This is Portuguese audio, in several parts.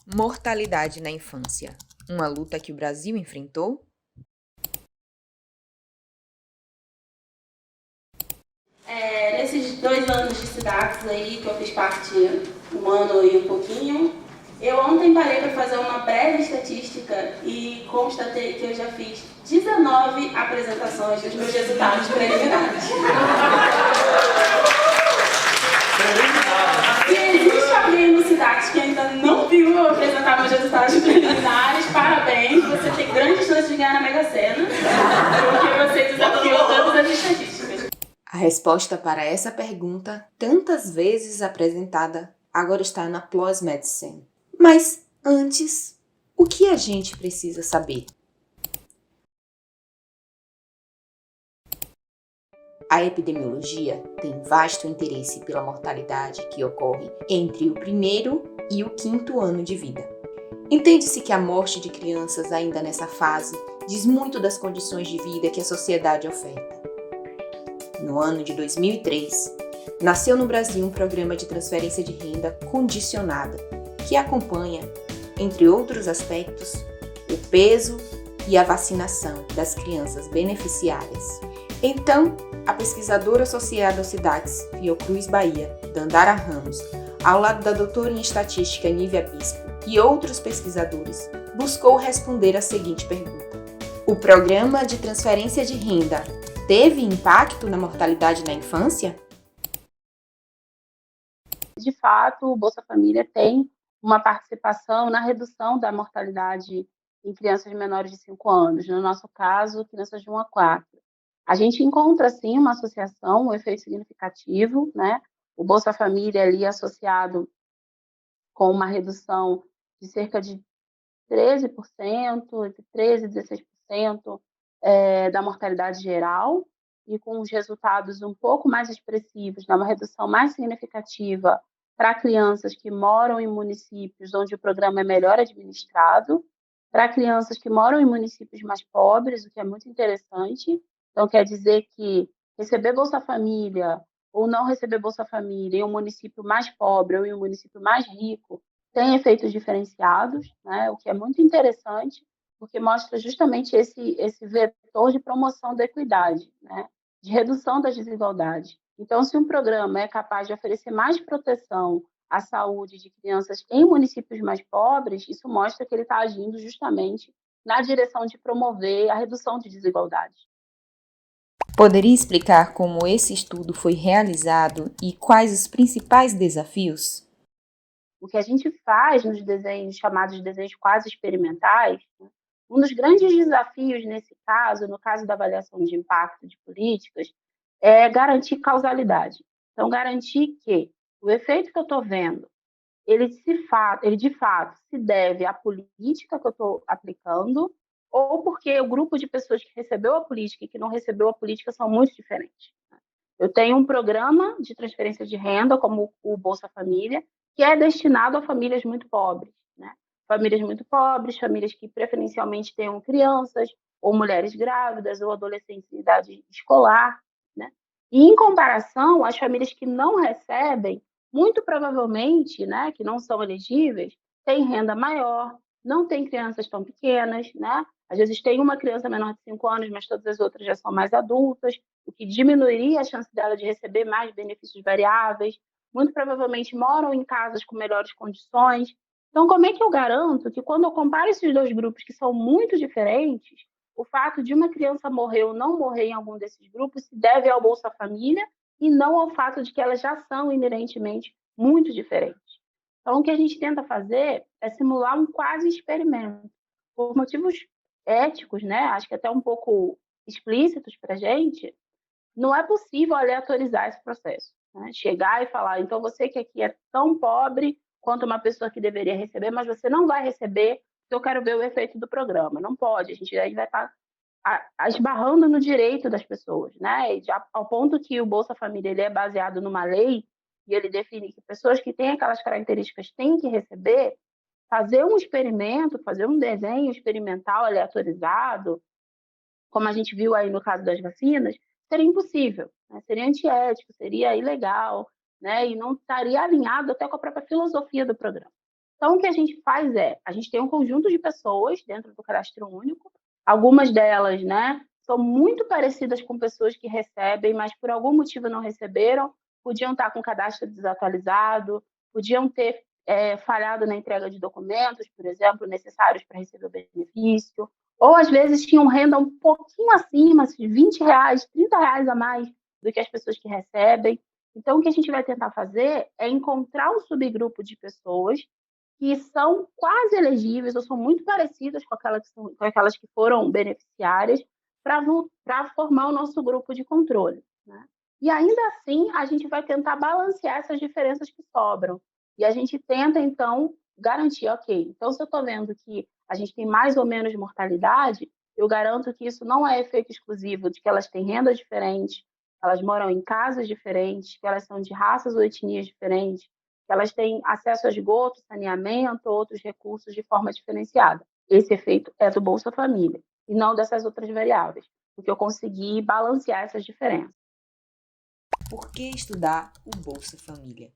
Mortalidade na infância. Uma luta que o Brasil enfrentou? Nesses 2 anos de SIDACS aí, que eu fiz parte 1 ano e um pouquinho, eu ontem parei para fazer uma breve estatística e constatei que eu já fiz 19 apresentações dos meus resultados preliminares. Se existe alguém no SIDACS que ainda não viu eu apresentar meus resultados preliminares, parabéns, você tem grande chance de ganhar na Mega Sena, porque você desafiou todas as estatísticas. A resposta para essa pergunta, tantas vezes apresentada, agora está na PLOS Medicine. Mas, antes, o que a gente precisa saber? A epidemiologia tem vasto interesse pela mortalidade que ocorre entre o 1º e o 5º ano de vida. Entende-se que a morte de crianças ainda nessa fase diz muito das condições de vida que a sociedade oferta. No ano de 2003, nasceu no Brasil um programa de transferência de renda condicionada, que acompanha, entre outros aspectos, o peso e a vacinação das crianças beneficiárias. Então, a pesquisadora associada ao SIDACS, Fiocruz Bahia, Dandara Ramos, ao lado da doutora em estatística Nívia Bispo e outros pesquisadores, buscou responder a seguinte pergunta: o programa de transferência de renda teve impacto na mortalidade na infância? De fato, o Bolsa Família tem uma participação na redução da mortalidade em crianças menores de 5 anos, no nosso caso, crianças de 1 a 4. A gente encontra, sim, uma associação, um efeito significativo, né? O Bolsa Família ali associado com uma redução de cerca de 13%, entre 13% e 16% da mortalidade geral, e com os resultados um pouco mais expressivos, uma redução mais significativa para crianças que moram em municípios onde o programa é melhor administrado, para crianças que moram em municípios mais pobres, o que é muito interessante. Então, quer dizer que receber Bolsa Família ou não receber Bolsa Família em um município mais pobre ou em um município mais rico tem efeitos diferenciados, né? O que é muito interessante, porque mostra justamente esse vetor de promoção da equidade, né? De redução das desigualdades. Então, se um programa é capaz de oferecer mais proteção à saúde de crianças em municípios mais pobres, isso mostra que ele está agindo justamente na direção de promover a redução de desigualdades. Poderia explicar como esse estudo foi realizado e quais os principais desafios? O que a gente faz nos desenhos chamados de desenhos quase experimentais, né? Um dos grandes desafios nesse caso, no caso da avaliação de impacto de políticas, é garantir causalidade. Então, garantir que o efeito que eu estou vendo, ele de fato se deve à política que eu estou aplicando, ou porque o grupo de pessoas que recebeu a política e que não recebeu a política são muito diferentes. Eu tenho um programa de transferência de renda, como o Bolsa Família, que é destinado a famílias muito pobres, né? Famílias muito pobres, famílias que preferencialmente tenham crianças, ou mulheres grávidas, ou adolescentes em idade escolar, né? E em comparação, as famílias que não recebem, muito provavelmente, né, que não são elegíveis, têm renda maior, não têm crianças tão pequenas, né? Às vezes tem uma criança menor de 5 anos, mas todas as outras já são mais adultas, o que diminuiria a chance dela de receber mais benefícios variáveis. Muito provavelmente moram em casas com melhores condições. Então, como é que eu garanto que, quando eu comparo esses dois grupos que são muito diferentes, o fato de uma criança morrer ou não morrer em algum desses grupos se deve ao Bolsa Família e não ao fato de que elas já são inerentemente muito diferentes? Então, o que a gente tenta fazer é simular um quase experimento. Por motivos éticos, né? Acho que até um pouco explícitos para a gente, não é possível aleatorizar esse processo, né? Chegar e falar, então você que aqui é tão pobre quanto uma pessoa que deveria receber, mas você não vai receber, porque eu quero ver o efeito do programa. Não pode, a gente aí vai estar esbarrando no direito das pessoas, né? E já, ao ponto que o Bolsa Família ele é baseado numa lei e ele define que pessoas que têm aquelas características têm que receber. Fazer um experimento, fazer um desenho experimental aleatorizado, como a gente viu aí no caso das vacinas, seria impossível, né? Seria antiético, seria ilegal, né? E não estaria alinhado até com a própria filosofia do programa. Então, o que a gente faz a gente tem um conjunto de pessoas dentro do cadastro único, algumas delas, né, são muito parecidas com pessoas que recebem, mas por algum motivo não receberam, podiam estar com o cadastro desatualizado, podiam ter falhado na entrega de documentos, por exemplo, necessários para receber o benefício, ou às vezes tinham renda um pouquinho acima, de R$ 20, R$ 30 a mais do que as pessoas que recebem. Então, o que a gente vai tentar fazer é encontrar um subgrupo de pessoas que são quase elegíveis ou são muito parecidas com aquelas que foram beneficiárias para formar o nosso grupo de controle, né? E ainda assim, a gente vai tentar balancear essas diferenças que sobram. E a gente tenta, então, garantir, ok, então se eu estou vendo que a gente tem mais ou menos mortalidade, eu garanto que isso não é efeito exclusivo de que elas têm renda diferente, elas moram em casas diferentes, que elas são de raças ou etnias diferentes, que elas têm acesso a esgoto, saneamento, outros recursos de forma diferenciada. Esse efeito é do Bolsa Família, e não dessas outras variáveis, porque eu consegui balancear essas diferenças. Por que estudar o Bolsa Família?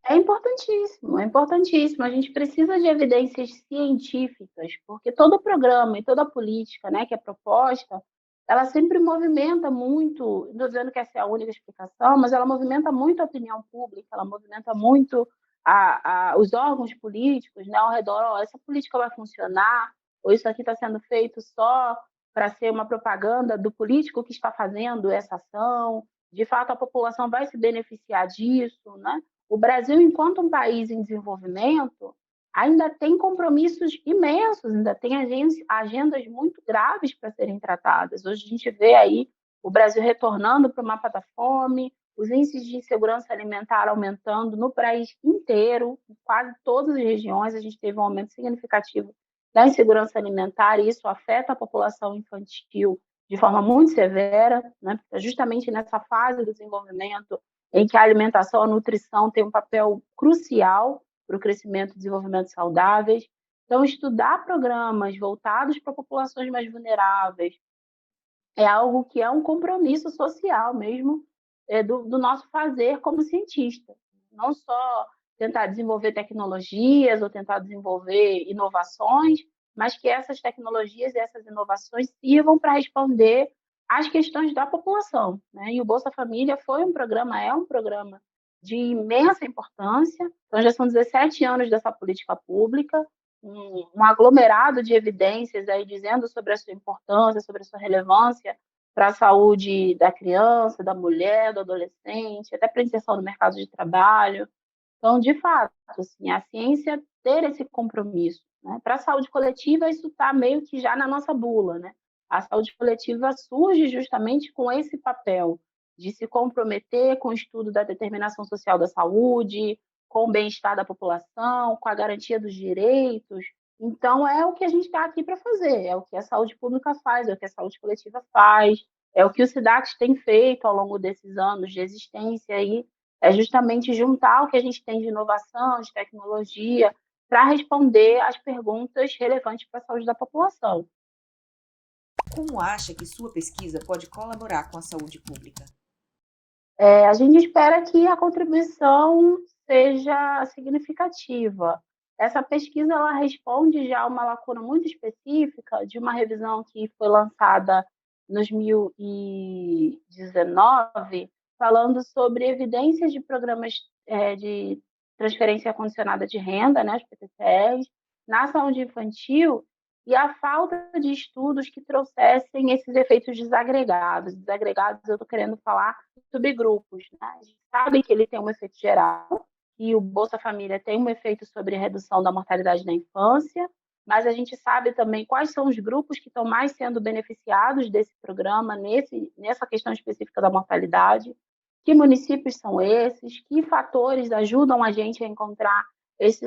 É importantíssimo, é importantíssimo. A gente precisa de evidências científicas, porque todo programa e toda política, né, que é proposta, ela sempre movimenta muito, não estou dizendo que essa é a única explicação, mas ela movimenta muito a opinião pública, ela movimenta muito os órgãos políticos, né, ao redor, essa política vai funcionar, ou isso aqui está sendo feito só para ser uma propaganda do político que está fazendo essa ação, de fato a população vai se beneficiar disso, né? O Brasil, enquanto um país em desenvolvimento, ainda tem compromissos imensos, ainda tem agendas muito graves para serem tratadas. Hoje a gente vê aí o Brasil retornando para o mapa da fome, os índices de insegurança alimentar aumentando no país inteiro, em quase todas as regiões, a gente teve um aumento significativo da insegurança alimentar, e isso afeta a população infantil de forma muito severa, né? Porque é justamente nessa fase do desenvolvimento em que a alimentação, a nutrição tem um papel crucial para o crescimento e desenvolvimento saudáveis. Então, estudar programas voltados para populações mais vulneráveis é algo que é um compromisso social mesmo, do nosso fazer como cientista. Não só tentar desenvolver tecnologias ou tentar desenvolver inovações, mas que essas tecnologias e essas inovações sirvam para responder às questões da população, né? E o Bolsa Família é um programa de imensa importância. Então, já são 17 anos dessa política pública, um aglomerado de evidências aí dizendo sobre a sua importância, sobre a sua relevância para a saúde da criança, da mulher, do adolescente, até para a inserção no mercado de trabalho. Então, de fato, assim, a ciência ter esse compromisso, né? Para a saúde coletiva, isso está meio que já na nossa bula, né? A saúde coletiva surge justamente com esse papel de se comprometer com o estudo da determinação social da saúde, com o bem-estar da população, com a garantia dos direitos. Então, é o que a gente está aqui para fazer, é o que a saúde pública faz, é o que a saúde coletiva faz, é o que o SIDACS tem feito ao longo desses anos de existência aí, é justamente juntar o que a gente tem de inovação, de tecnologia, para responder às perguntas relevantes para a saúde da população. Como acha que sua pesquisa pode colaborar com a saúde pública? A gente espera que a contribuição seja significativa. Essa pesquisa ela responde já a uma lacuna muito específica de uma revisão que foi lançada em 2019, falando sobre evidências de programas de transferência condicionada de renda, né, os PTCRs, na saúde infantil, e a falta de estudos que trouxessem esses efeitos desagregados. Desagregados, eu estou querendo falar subgrupos, né? A gente sabe que ele tem um efeito geral, e o Bolsa Família tem um efeito sobre a redução da mortalidade na infância, mas a gente sabe também quais são os grupos que estão mais sendo beneficiados desse programa, nessa questão específica da mortalidade, que municípios são esses, que fatores ajudam a gente a encontrar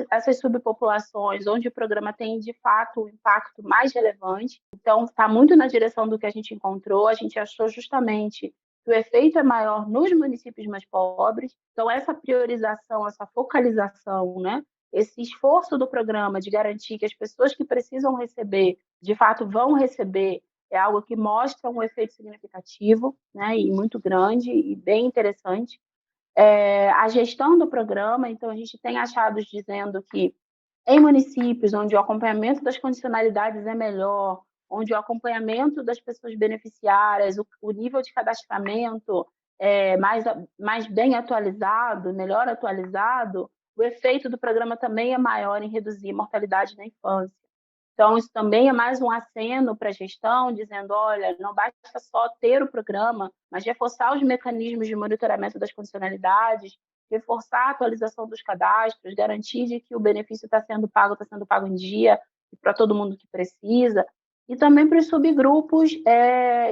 essas subpopulações, onde o programa tem, de fato, o impacto mais relevante. Então, está muito na direção do que a gente encontrou. A gente achou justamente que o efeito é maior nos municípios mais pobres. Então, essa priorização, essa focalização, né? Esse esforço do programa de garantir que as pessoas que precisam receber, de fato, vão receber, é algo que mostra um efeito significativo, né? E muito grande e bem interessante. A gestão do programa, então a gente tem achados dizendo que Em municípios onde o acompanhamento das condicionalidades é melhor, onde o acompanhamento das pessoas beneficiárias, o nível de cadastramento é mais bem atualizado, melhor atualizado, o efeito do programa também é maior em reduzir a mortalidade na infância. Então, isso também é mais um aceno para a gestão, dizendo: olha, não basta só ter o programa, mas reforçar os mecanismos de monitoramento das condicionalidades, reforçar a atualização dos cadastros, garantir de que o benefício está sendo pago em dia, para todo mundo que precisa, e também para os subgrupos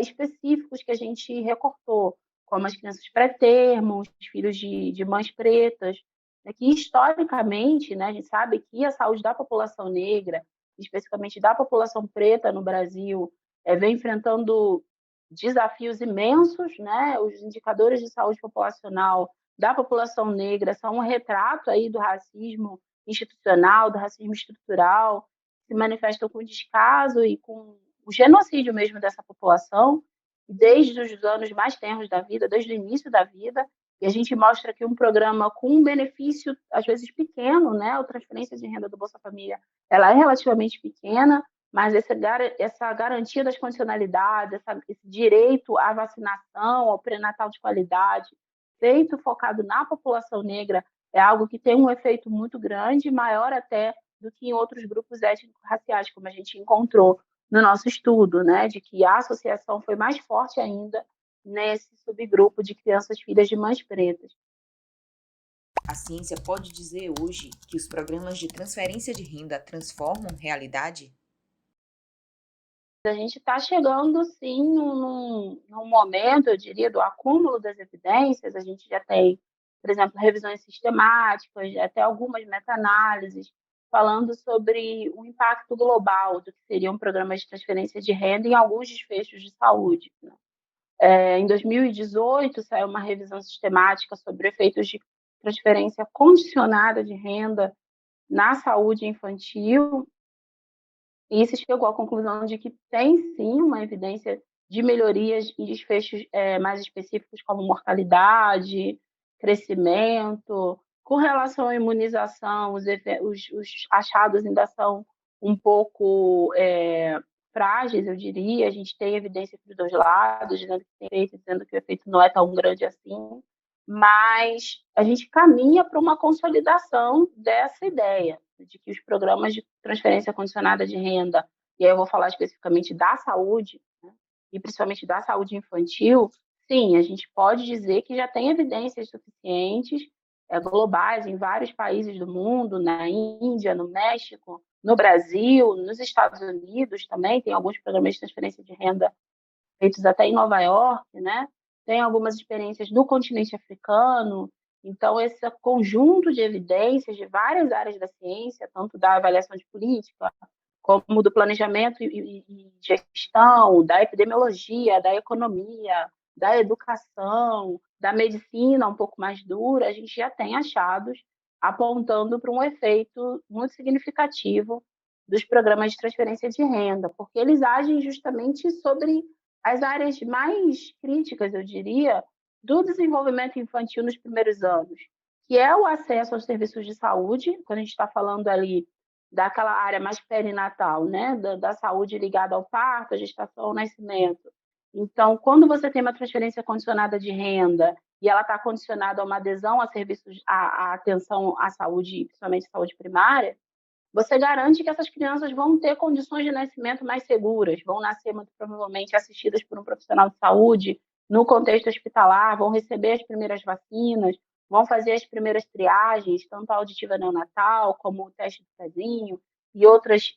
específicos que a gente recortou, como as crianças pré-termo, os filhos de mães pretas, né, que historicamente, né, a gente sabe que a saúde da população negra, especificamente da população preta no Brasil, vem enfrentando desafios imensos, né? Os indicadores de saúde populacional da população negra são um retrato aí do racismo institucional, do racismo estrutural, que se manifestam com descaso e com o genocídio mesmo dessa população, desde os anos mais tenros da vida, desde o início da vida, e a gente mostra que um programa com um benefício, às vezes pequeno, né, a transferência de renda do Bolsa Família, ela é relativamente pequena, mas essa garantia das condicionalidades, esse direito à vacinação, ao pré-natal de qualidade, feito focado na população negra, é algo que tem um efeito muito grande, maior até do que em outros grupos étnico-raciais, como a gente encontrou no nosso estudo, né, de que a associação foi mais forte ainda nesse subgrupo de crianças filhas de mães pretas. A ciência pode dizer hoje que os programas de transferência de renda transformam realidade? A gente está chegando, sim, num momento, eu diria, do acúmulo das evidências. A gente já tem, por exemplo, revisões sistemáticas, até algumas meta-análises, falando sobre o impacto global do que seriam programas de transferência de renda em alguns desfechos de saúde, né? Em 2018, saiu uma revisão sistemática sobre efeitos de transferência condicionada de renda na saúde infantil, e se chegou à conclusão de que tem sim uma evidência de melhorias em desfechos mais específicos, como mortalidade, crescimento. Com relação à imunização, os achados ainda são um pouco frágeis, eu diria. A gente tem evidência dos dois lados, dizendo que tem efeito, dizendo que o efeito não é tão grande assim, mas a gente caminha para uma consolidação dessa ideia de que os programas de transferência condicionada de renda, e aí eu vou falar especificamente da saúde, né, e principalmente da saúde infantil, sim, a gente pode dizer que já tem evidências suficientes globais em vários países do mundo, na Índia, no México, no Brasil, nos Estados Unidos também, tem alguns programas de transferência de renda feitos até em Nova York, né? Tem algumas experiências no continente africano. Então, esse conjunto de evidências de várias áreas da ciência, tanto da avaliação de política, como do planejamento e gestão, da epidemiologia, da economia, da educação, da medicina um pouco mais dura, a gente já tem achados apontando para um efeito muito significativo dos programas de transferência de renda, porque eles agem justamente sobre as áreas mais críticas, eu diria, do desenvolvimento infantil nos primeiros anos, que é o acesso aos serviços de saúde, quando a gente está falando ali daquela área mais perinatal, né, da saúde ligada ao parto, à gestação, ao nascimento. Então, quando você tem uma transferência condicionada de renda e ela está condicionada a uma adesão a serviços, a atenção à saúde, principalmente saúde primária, você garante que essas crianças vão ter condições de nascimento mais seguras, vão nascer muito provavelmente assistidas por um profissional de saúde, no contexto hospitalar, vão receber as primeiras vacinas, vão fazer as primeiras triagens, tanto a auditiva neonatal, como o teste do pezinho, e outros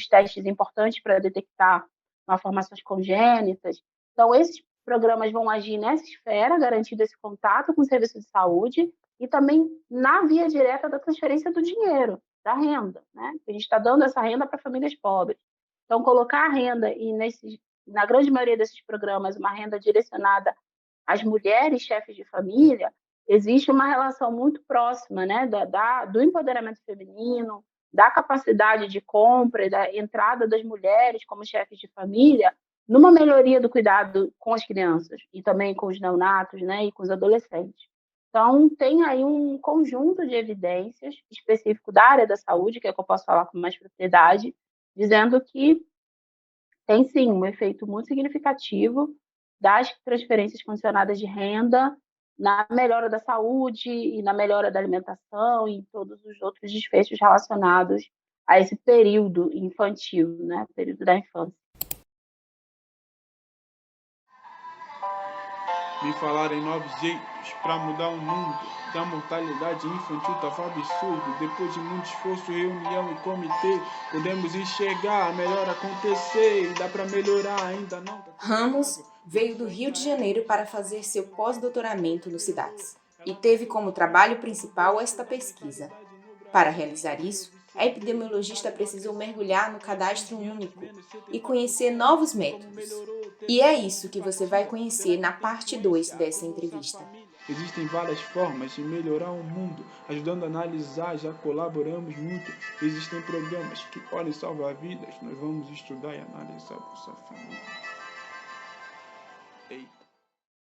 testes importantes para detectar malformações congênitas. Então, esses programas vão agir nessa esfera, garantindo esse contato com o serviço de saúde, e também na via direta da transferência do dinheiro, da renda, né? A gente está dando essa renda para famílias pobres. Então, colocar a renda, e na grande maioria desses programas, uma renda direcionada às mulheres chefes de família, existe uma relação muito próxima, né, do empoderamento feminino, da capacidade de compra e da entrada das mulheres como chefes de família numa melhoria do cuidado com as crianças e também com os neonatos, né, e com os adolescentes. Então, tem aí um conjunto de evidências específico da área da saúde, que é que eu posso falar com mais propriedade, dizendo que tem sim um efeito muito significativo das transferências condicionadas de renda na melhora da saúde e na melhora da alimentação e todos os outros desfechos relacionados a esse período infantil, né? Período da infância. Me falaram em novos jeitos para mudar o mundo. Da mortalidade infantil tava absurdo. Depois de muito esforço, reunião e comitê, podemos enxergar a melhora acontecer. E dá para melhorar, ainda não. Ramos veio do Rio de Janeiro para fazer seu pós-doutoramento no SIDAX e teve como trabalho principal esta pesquisa. Para realizar isso, a epidemiologista precisou mergulhar no cadastro único e conhecer novos métodos. E é isso que você vai conhecer na parte 2 dessa entrevista. Existem várias formas de melhorar o mundo, ajudando a analisar, já colaboramos muito. Existem programas que podem salvar vidas, nós vamos estudar e analisar Bolsa Família. Ei.